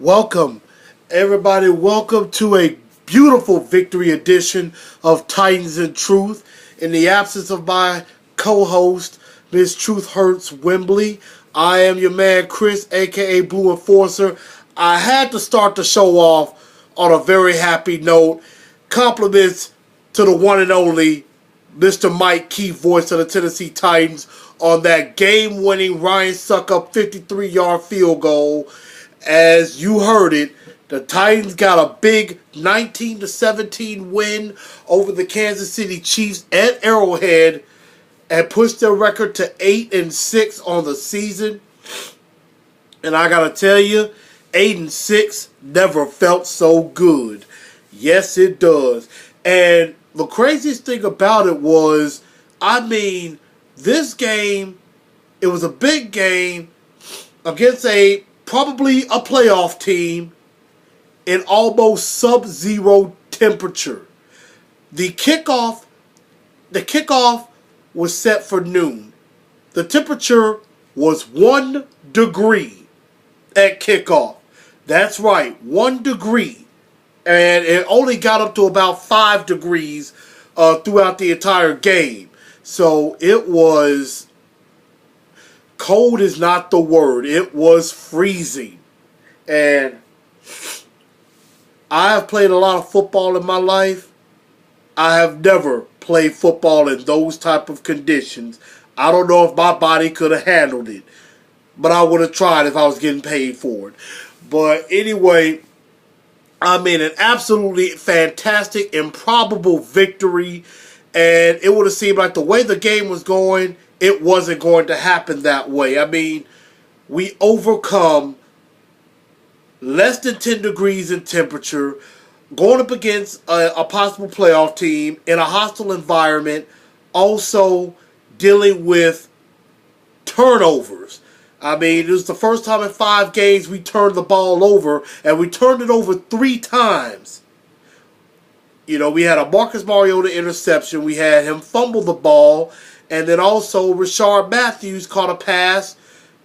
Welcome, everybody. Welcome to a beautiful victory edition of Titans and Truth. In the absence of my co-host, Miss Truth Hurts Wembley, I am your man Chris, aka Blue Enforcer. I had to start the show off on a very happy note. Compliments to the one and only Mr. Mike Key, voice of the Tennessee Titans, on that game-winning Ryan Suckup 53-yard field goal. As you heard it, the Titans got a big 19-17 win over the Kansas City Chiefs at Arrowhead and pushed their record to 8-6 on the season. And I gotta tell you, 8-6 never felt so good. Yes, it does. And the craziest thing about it was, this game, it was a big game against probably a playoff team in almost sub-zero temperature. The kickoff was set for noon. The temperature was 1 degree at kickoff. That's right, 1 degree. And it only got up to about 5 degrees throughout the entire game. So it was... cold is not the word. It was freezing. And I have played a lot of football in my life. I have never played football in those type of conditions. I don't know if my body could have handled it. But I would have tried if I was getting paid for it. But anyway, an absolutely fantastic, improbable victory. And it would have seemed like the way the game was going, it wasn't going to happen that way. We overcome less than 10 degrees in temperature, going up against a possible playoff team in a hostile environment, also dealing with turnovers. It was the first time in 5 games we turned the ball over, and we turned it over 3 times. We had a Marcus Mariota interception. We had him fumble the ball. And then also Rashard Matthews caught a pass,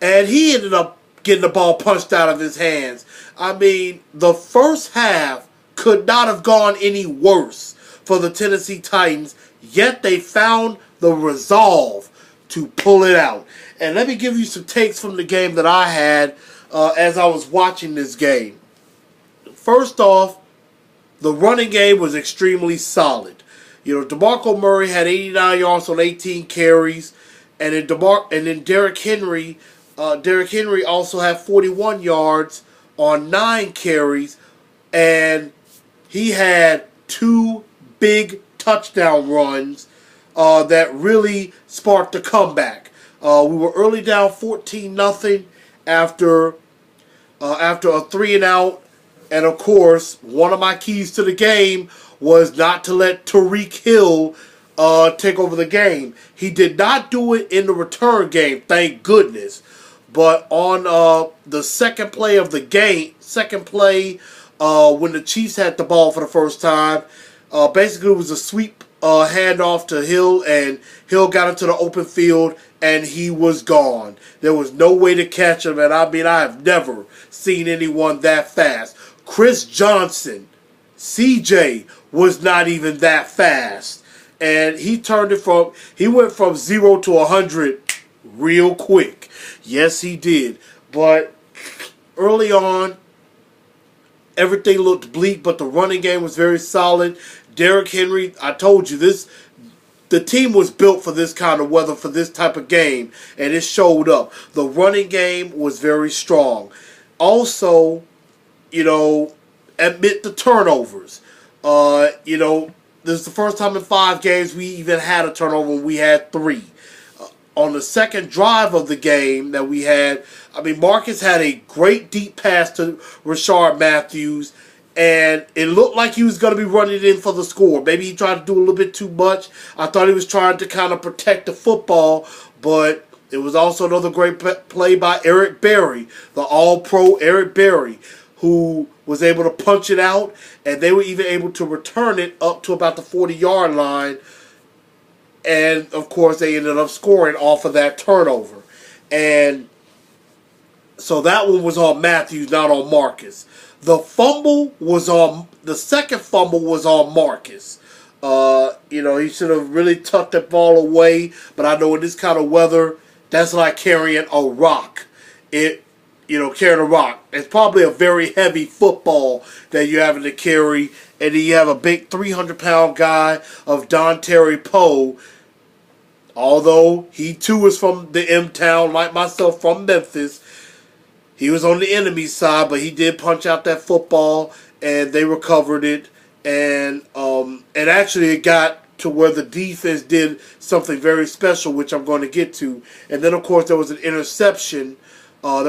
and he ended up getting the ball punched out of his hands. The first half could not have gone any worse for the Tennessee Titans, yet they found the resolve to pull it out. And let me give you some takes from the game that I had as I was watching this game. First off, the running game was extremely solid. DeMarco Murray had 89 yards on 18 carries, and then Derrick Henry also had 41 yards on 9 carries, and he had 2 big touchdown runs that really sparked the comeback. We were early down 14-0 after a 3-and-out, and of course, one of my keys to the game was not to let Tyreek Hill take over the game. He did not do it in the return game, thank goodness. But on the second play of the game, when the Chiefs had the ball for the first time, basically it was a sweep handoff to Hill, and Hill got into the open field, and he was gone. There was no way to catch him, and I have never seen anyone that fast. Chris Johnson, CJ, was not even that fast. And he went from 0 to 100 real quick. Yes, he did. But early on, everything looked bleak, but the running game was very solid. Derrick Henry, I told you this, the team was built for this kind of weather, for this type of game, and it showed up. The running game was very strong. Also, admit the turnovers. This is the first time in 5 games we even had a turnover. We had 3. On the second drive of the game that we had, Marcus had a great deep pass to Rashard Matthews, and it looked like he was going to be running it in for the score. Maybe he tried to do a little bit too much. I thought he was trying to kind of protect the football, but it was also another great play by Eric Berry, the all-pro Eric Berry, who was able to punch it out, and they were even able to return it up to about the 40-yard line. And, of course, they ended up scoring off of that turnover. And So that one was on Matthews, not on Marcus. The second fumble was on Marcus. He should have really tucked the ball away. But I know in this kind of weather, that's like carrying a rock. Carrying a rock. It's probably a very heavy football that you're having to carry. And then you have a big 300-pound guy of Don Terry Poe. Although he too is from the M-Town, like myself, from Memphis. He was on the enemy side, but he did punch out that football, and they recovered it. And actually it got to where the defense did something very special, which I'm going to get to. And then, of course, there was an interception. As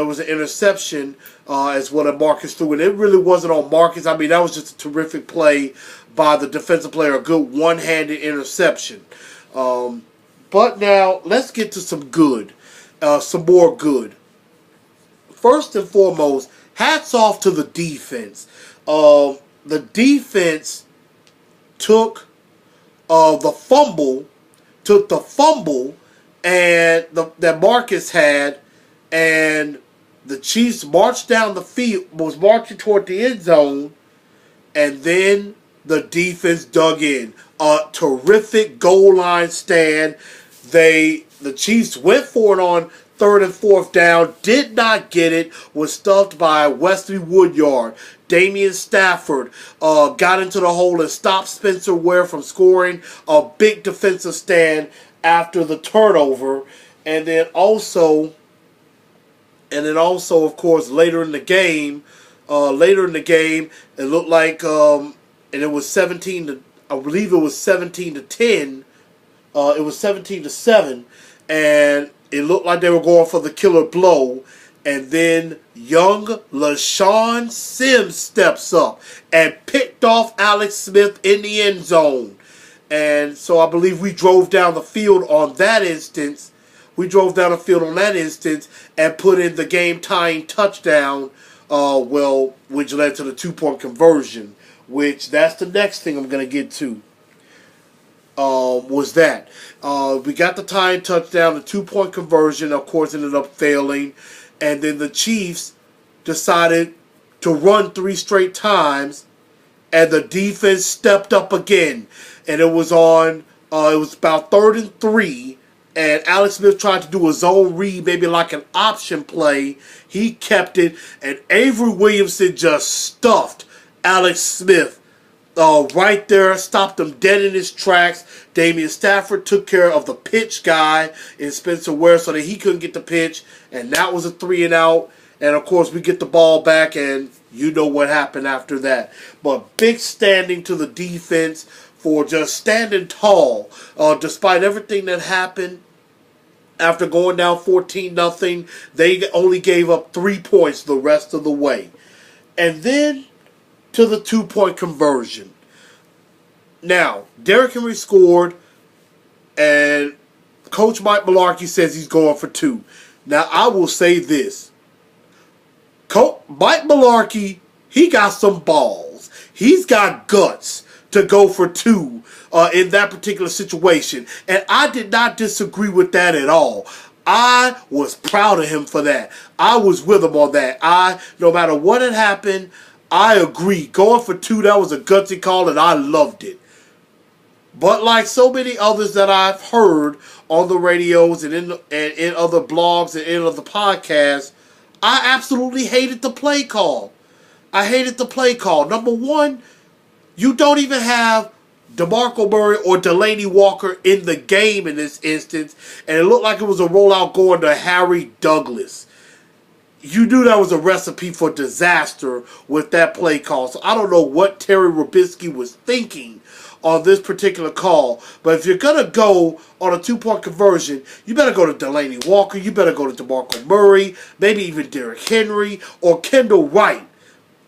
well that Marcus threw. And it really wasn't on Marcus. I mean, that was just a terrific play by the defensive player, a good one-handed interception. But now, let's get to some more good. First and foremost, hats off to the defense. The defense took the fumble and that Marcus had, and the Chiefs marched down the field, was marching toward the end zone, and then the defense dug in. A terrific goal line stand. The Chiefs went for it on 3rd and 4th down, did not get it, was stuffed by Wesley Woodyard. Damian Stafford got into the hole and stopped Spencer Ware from scoring a big defensive stand after the turnover. And then also, of course, later in the game, it looked like, and it was 17 to, I believe it was 17 to 10. It was 17 to 7, and it looked like they were going for the killer blow. And then young LaShawn Sims steps up and picked off Alex Smith in the end zone. And so I believe we drove down the field on that instance. And put in the game-tying touchdown, which led to the 2-point conversion, which that's the next thing I'm going to get to. Was that. We got the tying touchdown, the 2-point conversion, of course, ended up failing. And then the Chiefs decided to run 3 straight times, and the defense stepped up again. And it was about 3rd and 3, and Alex Smith tried to do a zone read, maybe like an option play. He kept it, and Avery Williamson just stuffed Alex Smith right there, stopped him dead in his tracks. Damian Stafford took care of the pitch guy in Spencer Ware so that he couldn't get the pitch, and that was a 3-and-out. And, of course, we get the ball back, and you know what happened after that. But big standing to the defense for just standing tall despite everything that happened. After going down 14-0, they only gave up 3 points the rest of the way. And then to the 2-point conversion. Now, Derrick Henry scored, and Coach Mike Mularkey says he's going for 2. Now, I will say this. Mike Mularkey, he got some balls. He's got guts to go for 2 in that particular situation. And I did not disagree with that at all. I was proud of him for that. I was with him on that. No matter what had happened, I agree. Going for 2, that was a gutsy call, and I loved it. But like so many others that I've heard on the radios and in other blogs and in other podcasts, I absolutely hated the play call. I hated the play call. Number one, you don't even have DeMarco Murray or Delaney Walker in the game in this instance, and it looked like it was a rollout going to Harry Douglas. You knew that was a recipe for disaster with that play call. So I don't know what Terry Robisky was thinking on this particular call. But if you're going to go on a 2-point conversion, you better go to Delaney Walker. You better go to DeMarco Murray, maybe even Derrick Henry or Kendall Wright.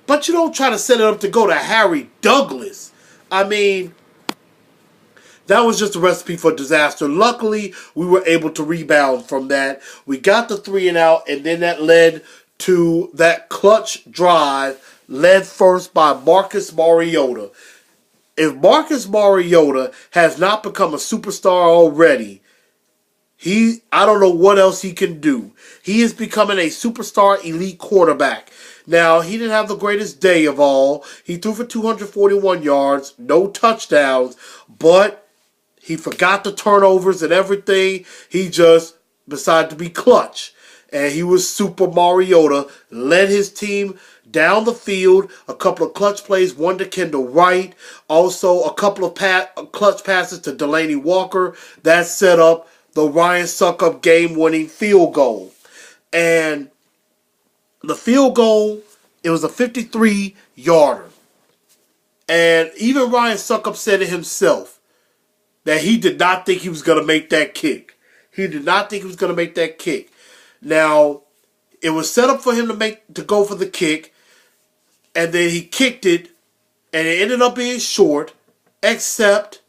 But you don't try to set it up to go to Harry Douglas. I mean, that was just a recipe for disaster. Luckily, we were able to rebound from that. We got the 3-and-out, and then that led to that clutch drive led first by Marcus Mariota. If Marcus Mariota has not become a superstar already, I don't know what else he can do. He is becoming a superstar elite quarterback. Now, he didn't have the greatest day of all. He threw for 241 yards, no touchdowns, but he forgot the turnovers and everything. He just decided to be clutch. And he was Super Mariota, led his team down the field, a couple of clutch plays, one to Kendall Wright, also a couple of clutch passes to Delaney Walker. That set up the Ryan Succop game-winning field goal. And the field goal, it was a 53-yarder. And even Ryan Succop said it himself that he did not think he was going to make that kick. He did not think he was going to make that kick. Now, it was set up for him to go for the kick, and then he kicked it, and it ended up being short, except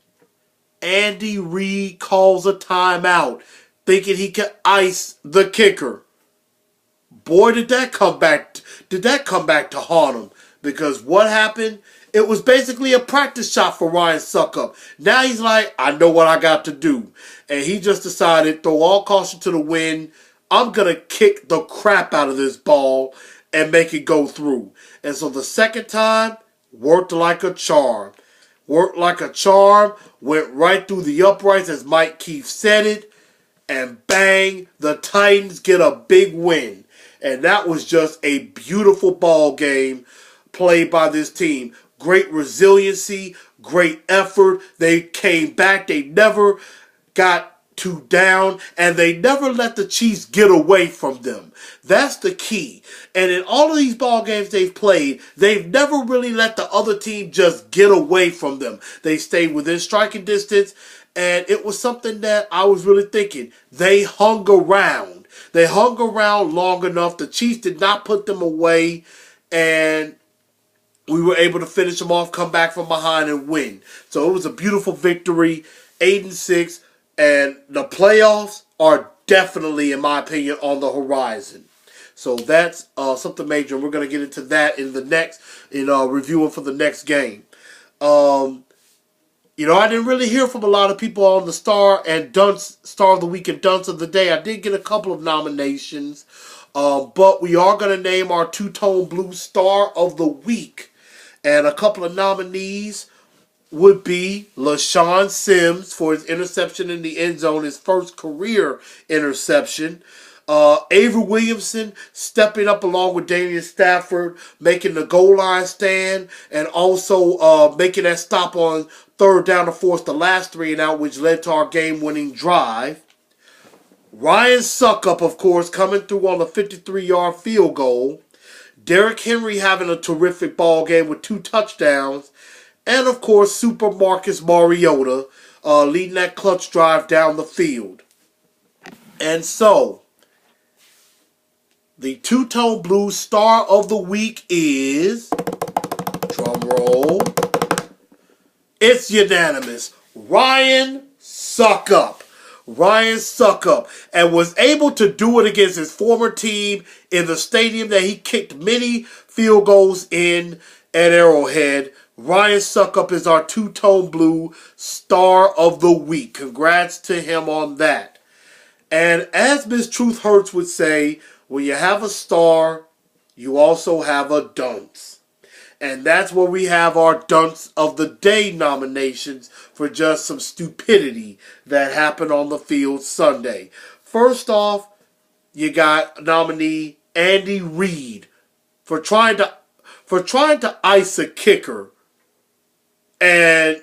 Andy Reid calls a timeout, thinking he could ice the kicker. Boy, did that come back to haunt him. Because what happened? It was basically a practice shot for Ryan Succop. Now he's like, I know what I got to do. And he just decided, throw all caution to the wind, I'm going to kick the crap out of this ball and make it go through. And so the second time, worked like a charm. Worked like a charm, went right through the uprights as Mike Keith said it, and bang, the Titans get a big win. And that was just a beautiful ball game played by this team. Great resiliency, great effort. They came back. They never got too down, and they never let the Chiefs get away from them. That's the key. And in all of these ball games they've played, they've never really let the other team just get away from them. They stayed within striking distance, and it was something that I was really thinking. They hung around. They hung around long enough. The Chiefs did not put them away, and we were able to finish them off, come back from behind, and win. So it was a beautiful victory, 8-6, and the playoffs are definitely, in my opinion, on the horizon. So that's something major, and we're going to get into that in the next, reviewing for the next game. I didn't really hear from a lot of people on the Star of the Week and Dunce of the Day. I did get a couple of nominations, but we are going to name our two-tone blue Star of the Week. And a couple of nominees would be LaShawn Sims for his interception in the end zone, his first career interception. Avery Williamson stepping up along with Damian Stafford, making the goal line stand, and also making that stop on third down to force the last 3 and out, which led to our game-winning drive. Ryan Succop, of course, coming through on the 53-yard field goal. Derrick Henry having a terrific ball game with 2 touchdowns. And, of course, Super Marcus Mariota leading that clutch drive down the field. And so, the two-tone blue Star of the Week is, drum roll, it's unanimous, Ryan Succop. Ryan Succop, and was able to do it against his former team in the stadium that he kicked many field goals in at Arrowhead. Ryan Succop is our two-tone blue Star of the Week. Congrats to him on that. And as Miss Truth Hurts would say, when you have a star, you also have a dunce. And that's where we have our Dunce of the Day nominations for just some stupidity that happened on the field Sunday. First off, you got nominee Andy Reid for trying to ice a kicker. And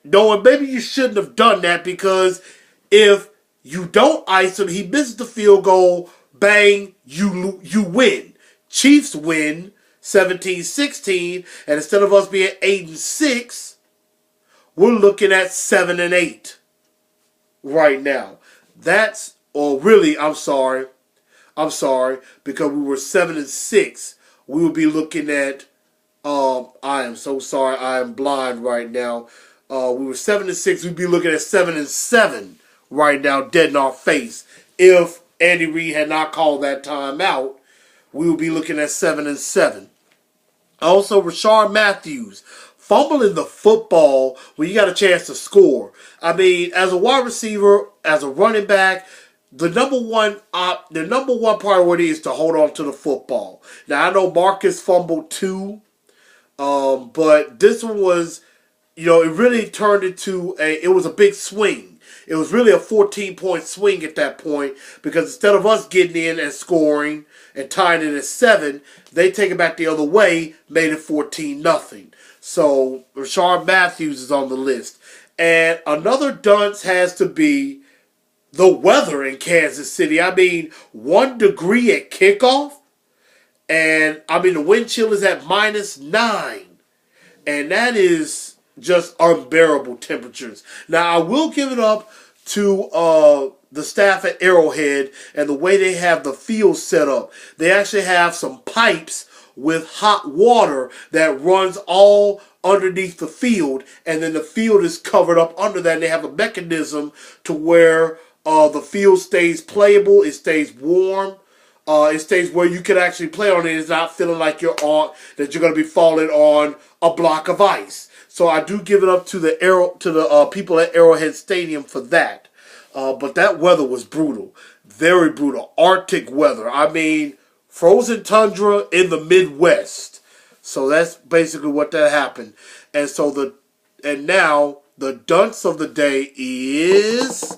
knowing maybe you shouldn't have done that, because if you don't ice him, he misses the field goal, bang, you win. Chiefs win 17-16, and instead of us being 8-6, we're looking at 7-8 right now. I'm sorry, because we were 7-6. We would be looking at, I am so sorry, I am blind right now. We were 7-6, we'd be looking at 7-7 right now, dead in our face. If Andy Reid had not called that timeout, we would be looking at 7-7. Also, Rashard Matthews fumbling the football when you got a chance to score. I mean, as a wide receiver, as a running back, the number one priority is to hold on to the football. Now I know Marcus fumbled too, but this one was, it really turned into it was a big swing. It was really a 14-point swing at that point because instead of us getting in and scoring and tying it at 7, they take it back the other way, made it 14-0. So Rashard Matthews is on the list. And another dunce has to be the weather in Kansas City. I mean, 1 degree at kickoff. And, the wind chill is at -9. And that is just unbearable temperatures. Now, I will give it up to the staff at Arrowhead and the way they have the field set up. They actually have some pipes with hot water that runs all underneath the field, and then the field is covered up under that, and they have a mechanism to where the field stays playable, it stays warm, it stays where you can actually play on it. It's not feeling like you're going to be falling on a block of ice. So I do give it up to the people at Arrowhead Stadium for that. But that weather was brutal, very brutal, Arctic weather. Frozen tundra in the Midwest. So that's basically what that happened. And now the dunce of the day is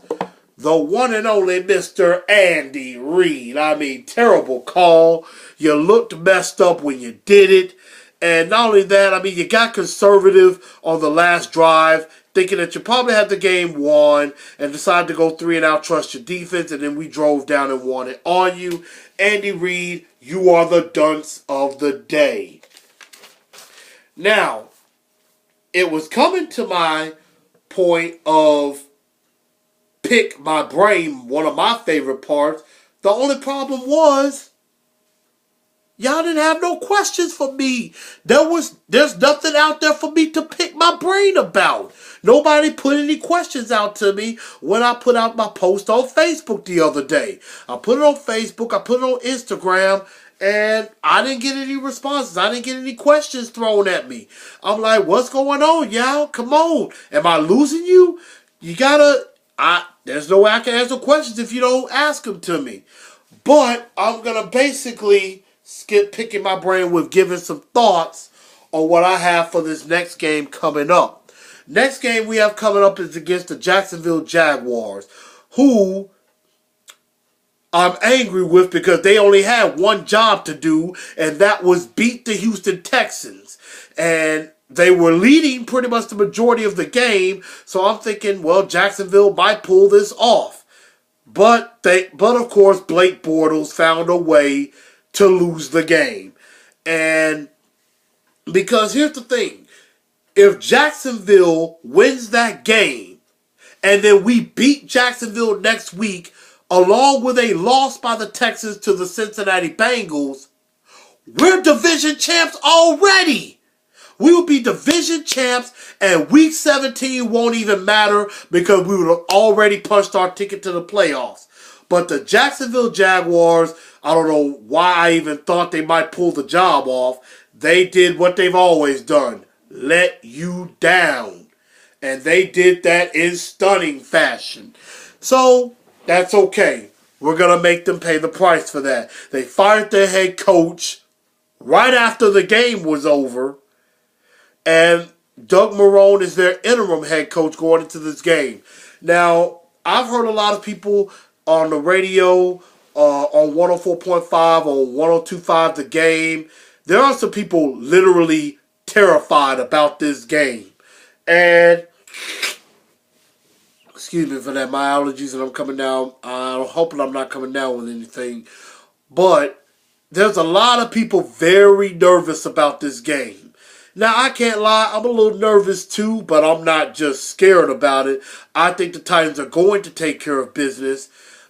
the one and only Mr. Andy Reid. Terrible call. You looked messed up when you did it. And not only that, you got conservative on the last drive, thinking that you probably had the game won, and decided to go 3 and out, trust your defense, and then we drove down and won it on you. Andy Reid, you are the dunce of the day. Now, it was coming to my point of pick my brain, one of my favorite parts. The only problem was, y'all didn't have no questions for me. There's nothing out there for me to pick my brain about. Nobody put any questions out to me when I put out my post on Facebook the other day. I put it on Facebook, I put it on Instagram, and I didn't get any responses. I didn't get any questions thrown at me. I'm like, what's going on, y'all? Come on. Am I losing you? There's no way I can answer questions if you don't ask them to me. But I'm going to basically skip picking my brain with giving some thoughts on what I have for this next game coming up. Next game we have coming up is against the Jacksonville Jaguars, who I'm angry with because they only had one job to do, and that was beat the Houston Texans. And they were leading pretty much the majority of the game, so I'm thinking, well, Jacksonville might pull this off. But of course, Blake Bortles found a way to lose the game. And because here's the thing, if Jacksonville wins that game, and then we beat Jacksonville next week, along with a loss by the Texans to the Cincinnati Bengals, we're division champs already. We will be division champs, and week 17 won't even matter because we would have already punched our ticket to the playoffs. But the Jacksonville Jaguars, I don't know why I even thought they might pull the job off. They did what they've always done, let you down. And they did that in stunning fashion. So, that's okay. We're going to make them pay the price for that. They fired their head coach right after the game was over. And Doug Marrone is their interim head coach going into this game. Now, I've heard a lot of people on the radio, on 104.5, on 102.5 The Game. There are some people literally terrified about this game. And, excuse me for that, my allergies, and I'm coming down. I'm hoping I'm not coming down with anything. But there's a lot of people very nervous about this game. Now, I can't lie, I'm a little nervous too, but I'm not just scared about it. I think the Titans are going to take care of business.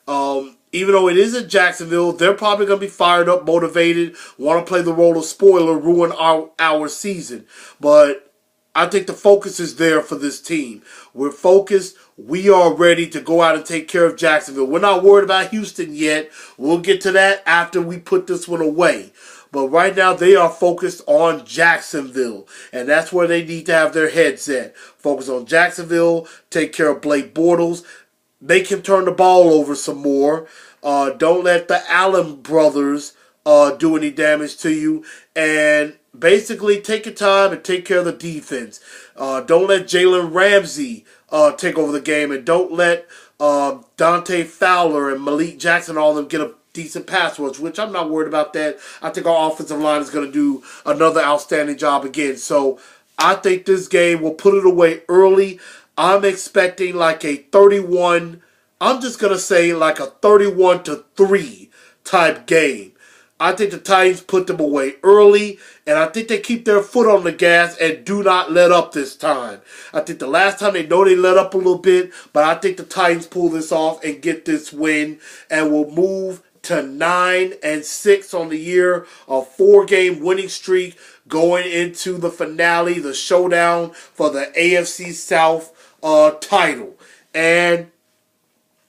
Even though it is in Jacksonville, they're probably going to be fired up, motivated, want to play the role of spoiler, ruin our season. But I think the focus is there for this team. We're focused. We are ready to go out and take care of Jacksonville. We're not worried about Houston yet. We'll get to that after we put this one away. But right now, they are focused on Jacksonville. And that's where they need to have their heads at. Focus on Jacksonville, take care of Blake Bortles. make him turn the ball over some more. Don't let the Allen brothers do any damage to you. And basically take your time and take care of the defense. Don't let Jalen Ramsey take over the game. And don't let Dante Fowler and Malik Jackson, all of them, get a decent pass rush, which I'm not worried about that. I think our offensive line is going to do another outstanding job again. So I think this game will put it away early. I'm expecting like a 31, I'm just going to say like a 31-3 type game. I think the Titans put them away early, and I think they keep their foot on the gas and do not let up this time. I think the last time they know they let up a little bit, but I think the Titans pull this off and get this win and will move to 9-6 on the year, a 4-game winning streak going into the finale, the showdown for the AFC South title. And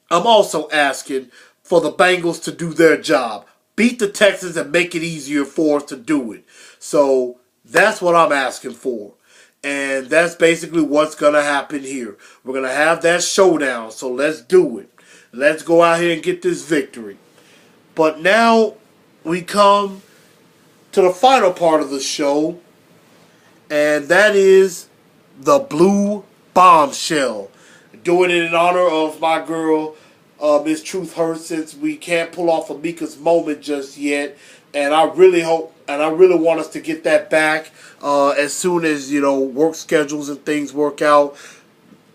I'm also asking for the Bengals to do their job. Beat the Texans and make it easier for us to do it. So that's what I'm asking for. And that's basically what's going to happen here. We're going to have that showdown. So let's do it. Let's go out here and get this victory. But now we come to the final part of the show. And that is the Blu Bombshell. Doing it in honor of my girl, Miss Truth Hurst, since we can't pull off Amika's moment just yet. And I really hope, and I really want us to get that back as soon as, work schedules and things work out.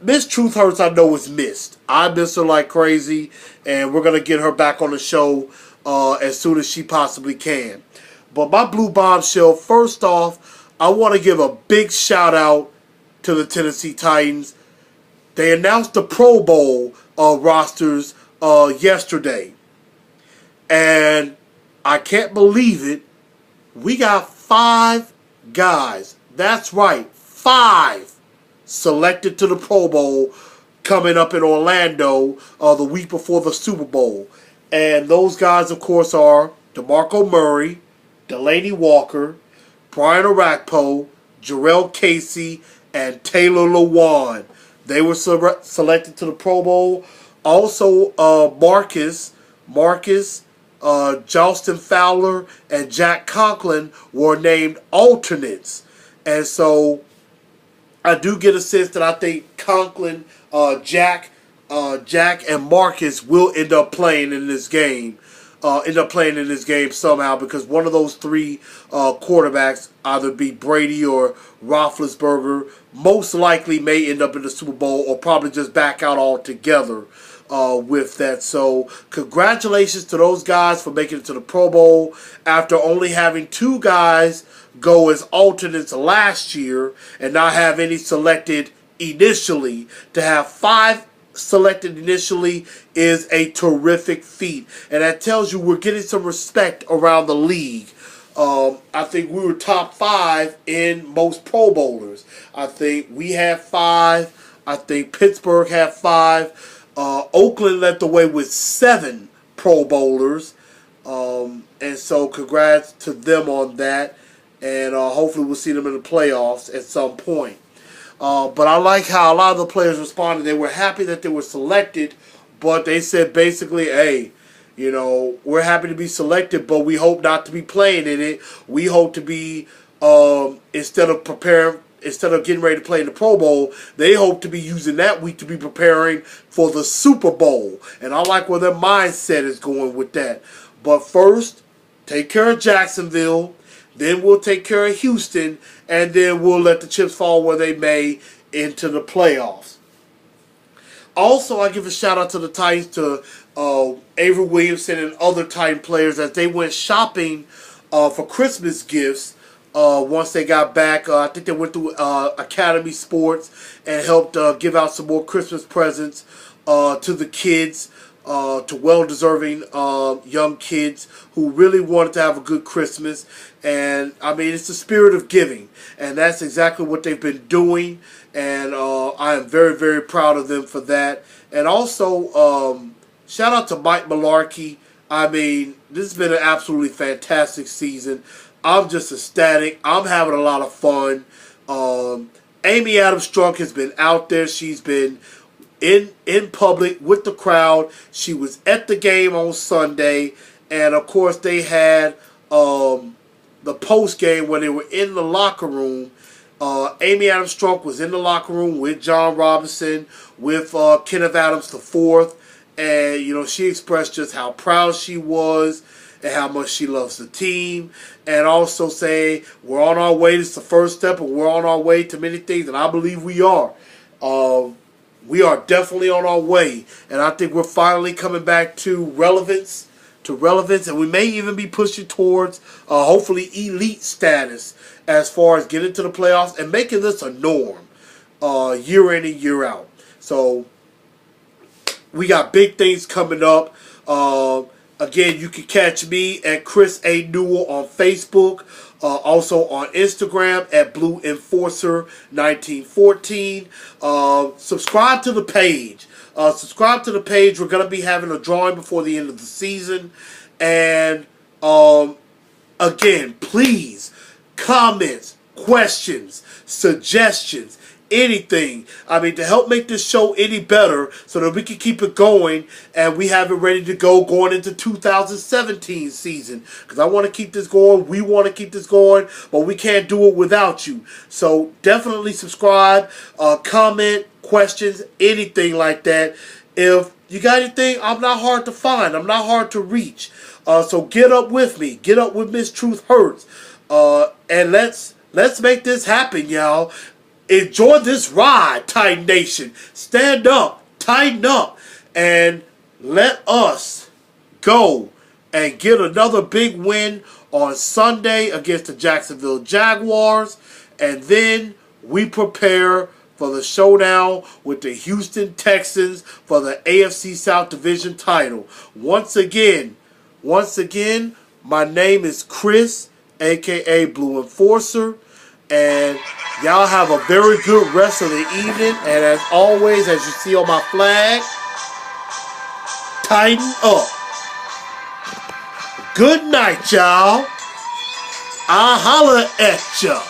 Miss Truth Hurst, I know, is missed. I miss her like crazy, and we're going to get her back on the show as soon as she possibly can. But my Blu Bombshell, first off, I want to give a big shout out to the Tennessee Titans. They announced the Pro Bowl rosters yesterday. And I can't believe it. We got 5 guys. That's right, 5 selected to the Pro Bowl coming up in Orlando the week before the Super Bowl. And those guys, of course, are DeMarco Murray, Delaney Walker, Brian Orakpo, Jarrell Casey, and Taylor Lewan. They were selected to the Pro Bowl. Also, Marcus, Justin Fowler, and Jack Conklin were named alternates. And so I do get a sense that I think Conklin, Jack, and Marcus will end up playing in this game. Somehow, because one of those 3 quarterbacks, either be Brady or Roethlisberger, most likely may end up in the Super Bowl or probably just back out altogether with that. So congratulations to those guys for making it to the Pro Bowl after only having 2 guys go as alternates last year and not have any selected initially. To have 5 selected initially is a terrific feat, and that tells you we're getting some respect around the league. I think we were top 5 in most Pro Bowlers. I think we had 5. I think Pittsburgh had 5. Oakland led the way with 7 Pro Bowlers, and so congrats to them on that, and hopefully we'll see them in the playoffs at some point. But I like how a lot of the players responded. They were happy that they were selected, but they said basically, hey, we're happy to be selected, but we hope not to be playing in it. We hope to be, instead of getting ready to play in the Pro Bowl, they hope to be using that week to be preparing for the Super Bowl. And I like where their mindset is going with that. But first, take care of Jacksonville. Then we'll take care of Houston, and then we'll let the chips fall where they may into the playoffs. Also, I give a shout out to the Titans, to Avery Williamson and other Titan players as they went shopping for Christmas gifts once they got back. I think they went through Academy Sports and helped give out some more Christmas presents to the kids. To well-deserving young kids who really wanted to have a good Christmas. And, I mean, it's the spirit of giving. And that's exactly what they've been doing. And I am very, very proud of them for that. And also, shout out to Mike Mularkey. I mean, this has been an absolutely fantastic season. I'm just ecstatic. I'm having a lot of fun. Amy Adams Strunk has been out there. She's been in public with the crowd. She was at the game on Sunday, and of course they had the post game where they were in the locker room. Amy Adams Strunk was in the locker room with John Robinson, with Kenneth Adams IV, and she expressed just how proud she was and how much she loves the team, and also saying we're on our way. This is the first step, and we're on our way to many things, and I believe we are. We are definitely on our way, and I think we're finally coming back to relevance, and we may even be pushing towards hopefully elite status as far as getting to the playoffs and making this a norm year in and year out. So we got big things coming up. Again, you can catch me at Chris A. Newell on Facebook. Also on Instagram at Blue Enforcer 1914. Subscribe to the page. We're going to be having a drawing before the end of the season. And again, please, comments, questions, suggestions, anything. I mean, to help make this show any better so that we can keep it going and we have it ready to go going into 2017 season. Because I want to keep this going. We want to keep this going. But we can't do it without you. So definitely subscribe, comment, questions, anything like that. If you got anything, I'm not hard to find. I'm not hard to reach. So get up with me. Get up with Miss Truth Hurts. And let's make this happen, y'all. Enjoy this ride, Titan Nation. Stand up, tighten up, and let us go and get another big win on Sunday against the Jacksonville Jaguars. And then we prepare for the showdown with the Houston Texans for the AFC South Division title. Once again, my name is Chris, a.k.a. Blue Enforcer. And y'all have a very good rest of the evening. And as always, as you see on my flag, tighten up. Good night, y'all. I'll holler at ya.